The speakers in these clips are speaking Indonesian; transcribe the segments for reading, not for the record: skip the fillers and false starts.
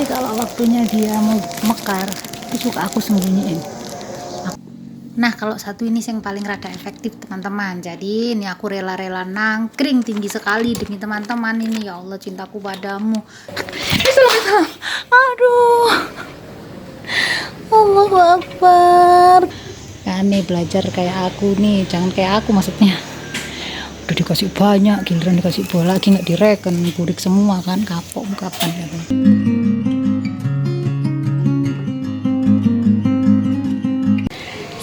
Tapi kalau waktunya dia mau mekar, itu suka aku sembunyiin. Nah, kalau satu ini yang paling rada efektif teman-teman. Jadi ini aku rela-rela nangkring tinggi sekali demi teman-teman ini. Ya Allah, cintaku padamu. Aduh, Allahu Akbar. Ya nih, belajar kayak aku nih, jangan kayak aku maksudnya. Udah dikasih banyak, giliran dikasih bola lagi nggak direken, burik semua kan, kapok kapan gitu.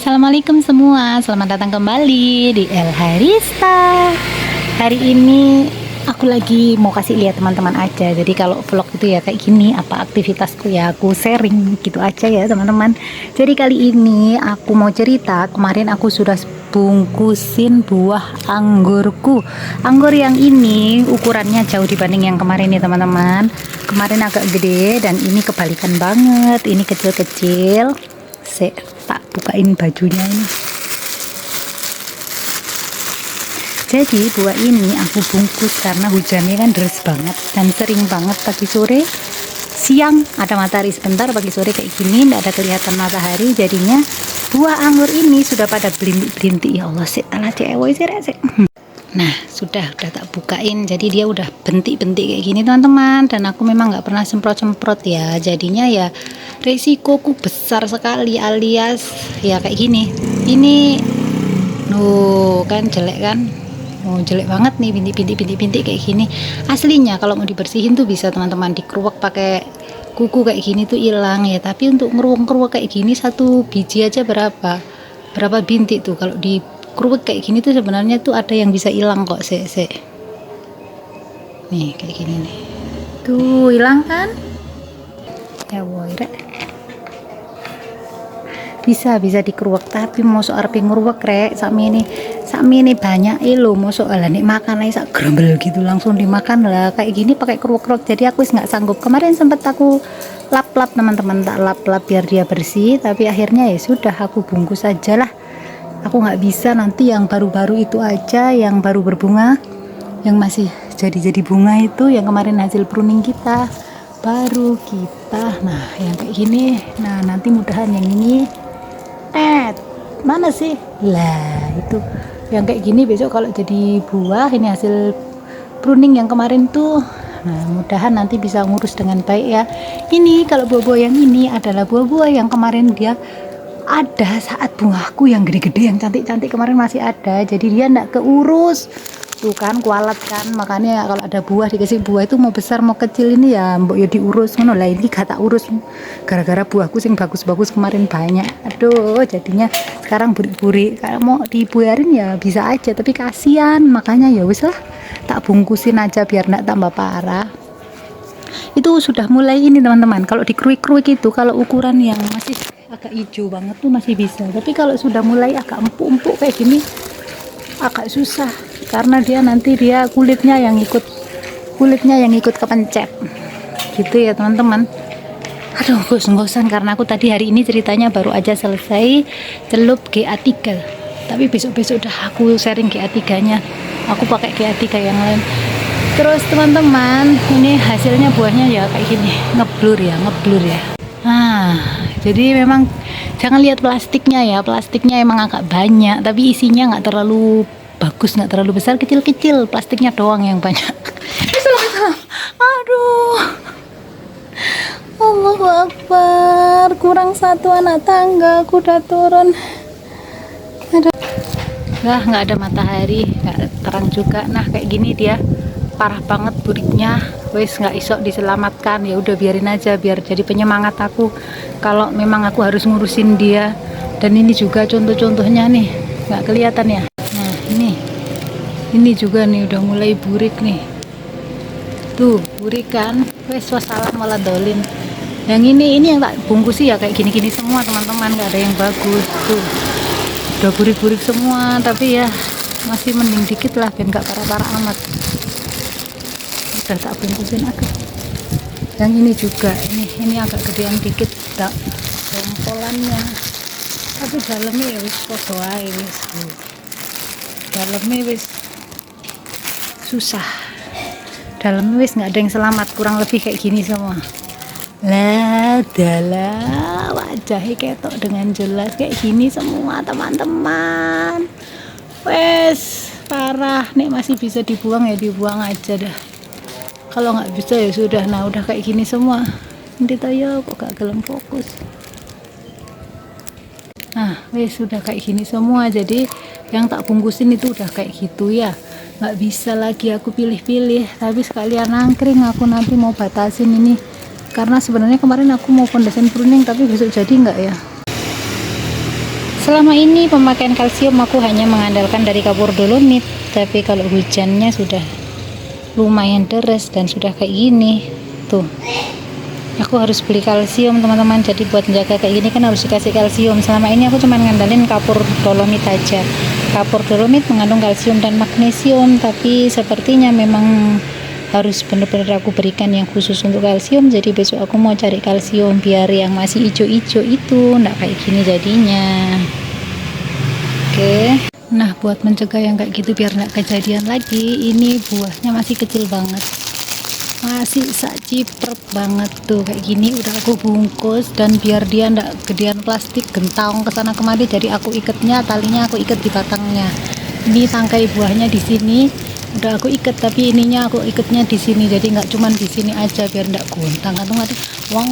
Assalamualaikum semua, selamat datang kembali di El Harista. Hari ini aku lagi mau kasih lihat teman-teman aja. Jadi kalau vlog itu ya kayak gini, apa aktivitasku ya aku sharing gitu aja ya teman-teman. Jadi kali ini aku mau cerita, kemarin aku sudah bungkusin buah anggurku. Anggur yang ini ukurannya jauh dibanding yang kemarin nih teman-teman. Kemarin agak gede dan ini kebalikan banget. Ini kecil-kecil. Tak bukain bajunya ini. Jadi buah ini aku bungkus karena hujannya kan deras banget dan sering banget pagi sore, siang ada matahari sebentar, pagi sore kayak gini tidak ada kelihatan matahari. Jadinya buah anggur ini sudah pada berintik-berintik. Ya Allah, nah sudah tak bukain, jadi dia udah bentik-bentik kayak gini teman-teman. Dan aku memang nggak pernah semprot-semprot ya, jadinya ya resikoku besar sekali, alias ya kayak gini. Ini kan jelek kan, jelek banget nih, bintik kayak gini. Aslinya kalau mau dibersihin tuh bisa teman-teman, dikeruak pakai kuku kayak gini tuh hilang ya. Tapi untuk ngeruak kayak gini satu biji aja berapa bintik tuh. Kalau di kerupuk kayak gini tuh sebenarnya tuh ada yang bisa hilang kok. Nih kayak gini nih, tuh hilang kan ya woy, bisa dikeruak. Tapi mosok arep ngeruak rek sakmi ini banyak lho, mosok ala nek makan ae sak grembel gitu langsung dimakan lah kayak gini pakai keruak. Jadi aku nggak sanggup. Kemarin sempat aku lap-lap teman-teman, tak lap-lap biar dia bersih, tapi akhirnya ya sudah aku bungkus aja lah. Aku nggak bisa, nanti yang baru-baru itu aja, yang baru berbunga, yang masih jadi bunga itu, yang kemarin hasil pruning kita, baru kita. Nah yang kayak gini, nah nanti mudahan yang ini mana sih lah, itu yang kayak gini besok kalau jadi buah, ini hasil pruning yang kemarin tuh. Nah mudahan nanti bisa ngurus dengan baik ya. Ini kalau buah-buah yang ini adalah buah-buah yang kemarin dia ada saat bungaku yang gede-gede, yang cantik-cantik kemarin masih ada, jadi dia enggak keurus tuh kan, kualat kan. Makanya kalau ada buah, dikasih buah itu mau besar mau kecil ini ya mbok ya diurus ngono lah. Ini gak tak urus gara-gara buahku sing bagus-bagus kemarin banyak, aduh jadinya sekarang burik-burik. Kalau mau dibuarin ya bisa aja, tapi kasihan, makanya ya wis lah tak bungkusin aja biar enggak tambah parah. Itu sudah mulai ini teman-teman, kalau dikeruik-keruik itu kalau ukuran yang masih agak hijau banget tuh masih bisa, tapi kalau sudah mulai agak empuk-empuk kayak gini agak susah, karena dia nanti kulitnya yang ikut kepencet gitu ya teman-teman. Aduh bosan karena aku tadi hari ini ceritanya baru aja selesai celup GA3, tapi besok-besok udah aku sharing GA3 nya, aku pakai GA3 yang lain. Terus teman-teman, ini hasilnya buahnya ya kayak gini, ngeblur ya. Nah, jadi memang jangan lihat plastiknya ya, plastiknya emang agak banyak, tapi isinya nggak terlalu bagus, nggak terlalu besar, kecil-kecil, plastiknya doang yang banyak. Aduh, Allahu Akbar, kurang satu anak tangga, aku udah turun. Aduh, nggak ada matahari, nggak terang juga. Nah kayak gini dia parah banget buriknya, wes nggak isok diselamatkan. Ya udah biarin aja, biar jadi penyemangat aku kalau memang aku harus ngurusin dia. Dan ini juga contoh-contohnya nih, nggak kelihatan ya. Nah ini juga nih udah mulai burik nih, tuh burik kan, wes wassalam malah dolin. Yang ini yang tak bungkus sih ya kayak gini-gini semua teman-teman, nggak ada yang bagus tuh, udah burik-burik semua. Tapi ya masih mending dikit lah, biar nggak parah-parah amat. Udah tak bungkusin aku. Yang ini juga, ini agak gedean dikit tak jompolannya, tapi dalamnya ya wis podo ae wis. Dalamnya wis susah, dalamnya wis nggak ada yang selamat, kurang lebih kayak gini semua. Lah dalah wajahnya ketok dengan jelas kayak gini semua teman-teman. Wes parah, nek masih bisa dibuang ya dibuang aja dah. Kalau nggak bisa ya sudah. Nah udah kayak gini semua. Nanti tayo kok gak gelem fokus. Nah wes sudah kayak gini semua. Jadi yang tak bungkusin itu udah kayak gitu ya. Nggak bisa lagi aku pilih-pilih. Tapi sekalian nangkring aku nanti mau batasin ini. Karena sebenarnya kemarin aku mau foundation pruning tapi besok jadi nggak ya. Selama ini pemakaian kalsium aku hanya mengandalkan dari kapur dolomit, tapi kalau hujannya sudah lumayan deras dan sudah kayak gini tuh, aku harus beli kalsium teman-teman. Jadi buat menjaga kayak gini kan harus dikasih kalsium. Selama ini aku cuma ngandalin kapur dolomit aja. Kapur dolomit mengandung kalsium dan magnesium, tapi sepertinya memang harus benar-benar aku berikan yang khusus untuk kalsium. Jadi besok aku mau cari kalsium biar yang masih hijau-hijau itu nggak kayak gini jadinya. Oke. Nah buat mencegah yang kayak gitu biar nggak kejadian lagi, ini buahnya masih kecil banget, masih saciprep banget tuh kayak gini. Udah aku bungkus dan biar dia ndak gedean plastik gentong kesana kemari, jadi aku ikatnya, talinya aku ikat di batangnya. Ini tangkai buahnya di sini udah aku ikat, tapi ininya aku ikatnya di sini, jadi nggak cuman di sini aja biar ndak gontang atau nggak wang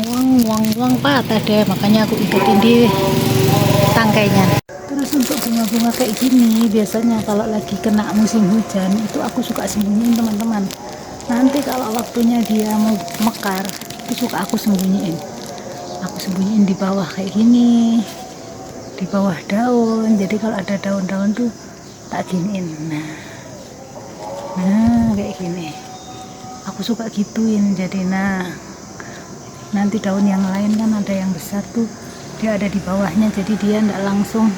wang wang wang patah deh. Makanya aku ikatin di tangkainya. Terus untuk bunga-bunga kayak gini biasanya kalau lagi kena musim hujan itu aku suka sembunyiin teman-teman. Nanti kalau waktunya dia mau mekar itu suka aku sembunyiin di bawah kayak gini, di bawah daun. Jadi kalau ada daun-daun tuh tak giniin. Nah kayak gini aku suka gituin. Jadi nah nanti daun yang lain kan ada yang besar tuh, dia ada di bawahnya, jadi dia ndak langsung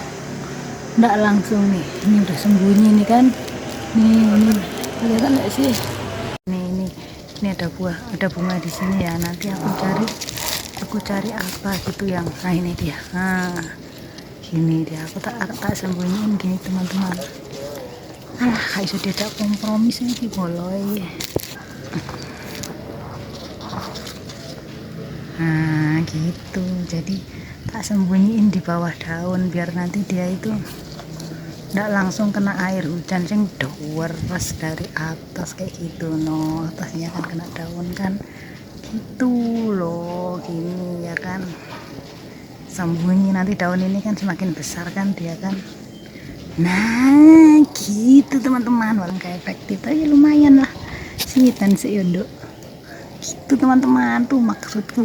nih. Ini udah sembunyi nih kan, ini kelihatan nggak sih? Ini ada bunga di sini ya. Nanti aku cari apa gitu yang, nah ini dia. Nah gini dia aku tak sembunyiin gini teman-teman. Alah kayak sudah ada kompromis ini boloi. Nah gitu, jadi tak sembunyiin di bawah daun biar nanti dia itu nggak langsung kena air hujan sing deres dari atas kayak gitu. No atasnya kan kena daun kan gitu loh, gini ya kan, sembunyi. Nanti daun ini kan semakin besar kan dia kan. Nah gitu teman-teman, walau kayak efektif tapi lumayan lah singitan seyondo gitu teman-teman. Tuh maksudku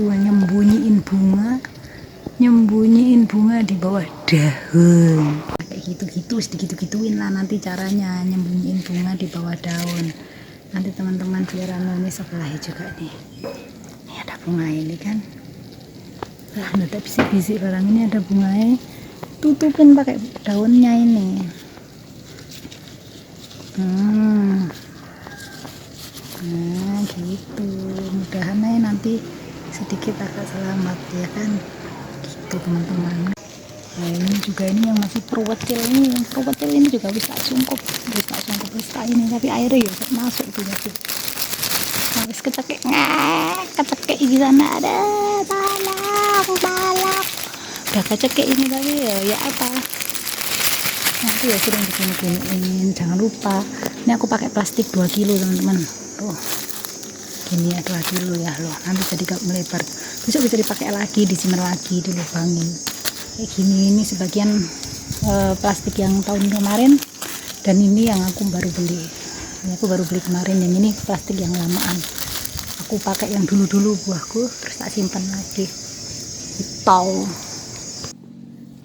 nyembunyiin bunga di bawah daun kayak gitu-gitu, sedikit gituin lah nanti caranya nyembunyiin bunga di bawah daun. Nanti teman-teman biar ini sebelahnya juga nih, ini ada bunga ini kan. Lah nggak bisik-bisik barang ini ada bunganya, tutupin pakai daunnya ini. Nah gitu, mudahan nanti sedikit agak selamat ya kan gitu teman-teman. Nah ini juga, ini yang masih perwecil ini juga bisa sungkup bisa ini, tapi airnya ya masuk tuh ya tuh. Habis kecekek di sana ada balak udah kecekek ini, tapi ya apa nanti ya sering begini-giniin. Jangan lupa ini aku pakai plastik 2 kilo teman-teman tuh, gini ya 2 kilo ya loh. Nanti jadi gak melebar, besok bisa dipakai lagi, disimpan lagi, dilubangin kayak gini. Ini sebagian plastik yang tahun kemarin, dan ini yang aku baru beli. Ini aku baru beli kemarin, yang ini plastik yang lamaan. Aku pakai yang dulu-dulu buahku terus tak simpan lagi gitu.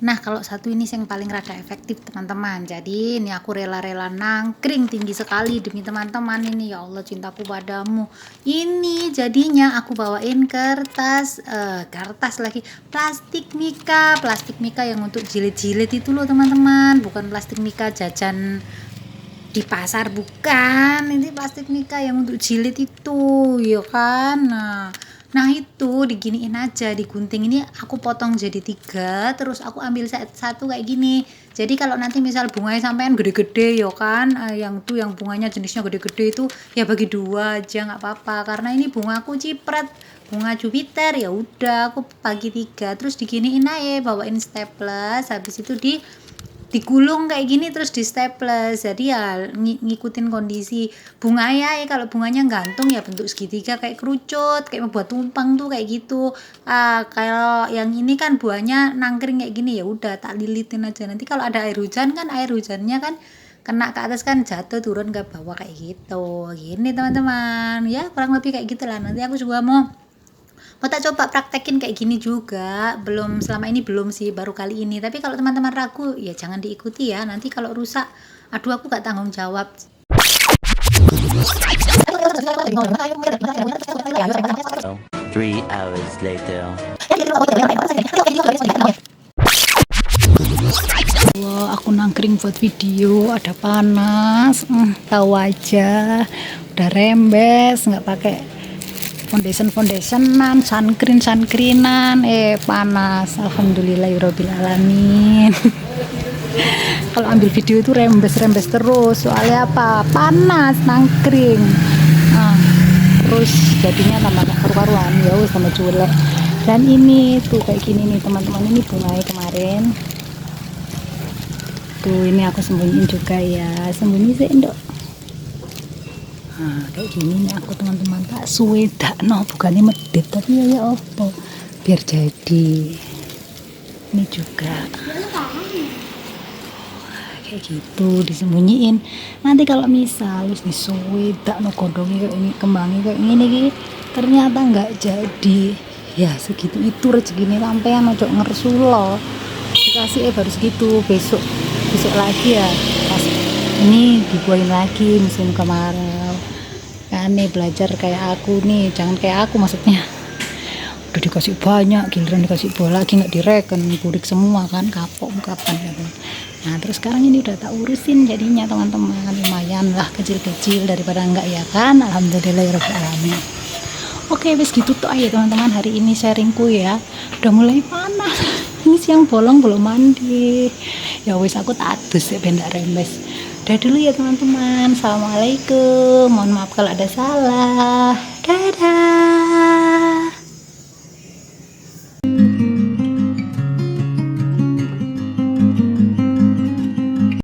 Nah kalau satu ini yang paling rada efektif teman-teman. Jadi ini aku rela-rela nangkring tinggi sekali demi teman-teman ini. Ya Allah cintaku padamu. Ini jadinya aku bawain kertas lagi, plastik mika yang untuk jilid-jilid itu loh teman-teman. Bukan plastik mika jajan di pasar, bukan. Ini plastik mika yang untuk jilid itu ya kan. Nah itu diginiin aja, digunting. Ini aku potong jadi 3, terus aku ambil satu kayak gini. Jadi kalau nanti misal bunganya sampean gede-gede ya kan, yang bunganya jenisnya gede-gede itu ya bagi 2 aja nggak apa-apa. Karena ini bungaku cipret, bunga Jupiter, ya udah aku bagi 3 terus diginiin aja, bawain staples, habis itu digulung kayak gini terus di staples. Jadi ya ngikutin kondisi bunga ya, kalau bunganya gantung ya bentuk segitiga kayak kerucut, kayak membuat tumpang tuh kayak gitu. Kalau yang ini kan buahnya nangkring kayak gini, ya udah tak lilitin aja. Nanti kalau ada air hujan kan, air hujannya kan kena ke atas kan jatuh turun ke bawah kayak gitu. Gini teman-teman, ya kurang lebih kayak gitulah. Nanti aku juga mau tak coba praktekin kayak gini juga. Belum, selama ini belum sih, baru kali ini. Tapi kalau teman-teman ragu ya jangan diikuti ya, nanti kalau rusak aduh aku gak tanggung jawab. 3 hours later. Wah, aku nangkring buat video, ada panas, tahu aja, udah rembes, nggak pakai foundationan, sunscreenan, panas. Alhamdulillahirobbil alamin. Kalau ambil video itu rembes terus, soalnya apa? Panas, nangkring. Terus jadinya tambah karu-karuan, ya wis tambah culek. Dan ini tuh kayak gini nih teman-teman, ini bunganya kemarin. Tuh ini aku sembunyiin juga ya, sembunyi sih ndok. Kayak gini nih aku teman-teman, tak suwedak no, bukannya medit tapi ya apa biar jadi. Ini juga kayak gitu disembunyiin. Nanti kalau misal terus disuwedak no gondongnya kayak ini, kembangnya kayak gini ternyata nggak jadi, ya segitu itu rezeki sampean, ojo ngersulo dikasih baru segitu, besok lagi ya pas ini dibuahin lagi musim kemarau kan nih. Belajar kayak aku nih, jangan kayak aku maksudnya udah dikasih banyak giliran dikasih bola lagi nggak direken, burik semua kan, kapok kapan gitu. Nah terus sekarang ini udah tak urusin jadinya teman-teman, lumayan lah kecil-kecil daripada enggak ya kan. Alhamdulillahirobbilalamin. Oke wis gitu tuh aja teman-teman, hari ini sharingku ya, udah mulai panas. Ini siang bolong belum mandi, ya wis aku tak adus ya benda rembes. Udah dulu ya teman-teman, assalamualaikum, mohon maaf kalau ada salah.